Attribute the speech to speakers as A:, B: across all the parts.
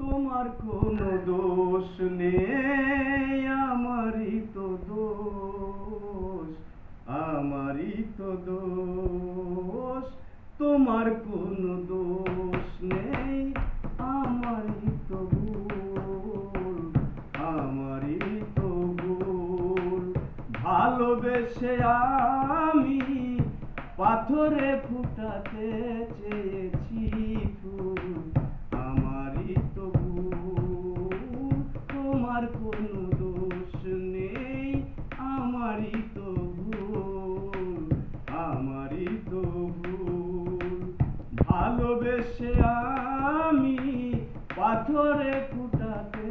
A: তোমার কোনো দোষ নেই, আমারই তো দোষ, আমারই তো দোষ। তোমার কোনো দোষ নেই, আমারই তো ভুল, আমারই তো ভুল। ভালোবেসে আমি পাথরে ফুটাতে চেয়েছি ফুল, আমারই তো ভুল। তোমার কোনো দোষ নেই, আমারই তো ভুল, আমারই তো ভুল। ভালোবেসে আমি পাথরে ফুটাতে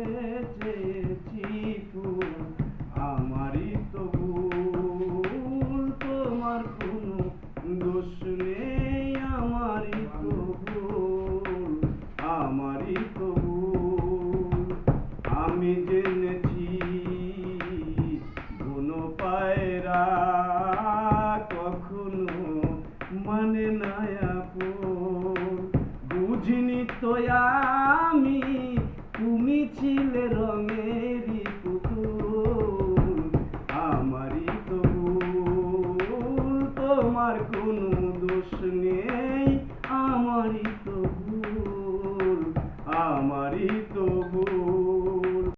A: চেয়েছি ফুল, আমারই তো ভুল। তোমার কোনো দোষ নেই, আমারই তো ভুল, আমারই তো ভুল। আমি জেনেছি কোনো পায়রা কখনো মানে না আপন, বুঝিনি তো আমি তুমি ছিলে রঙেরই পুতুল, আমারই তো ভুল। তোমার কোনো দোষ নেই,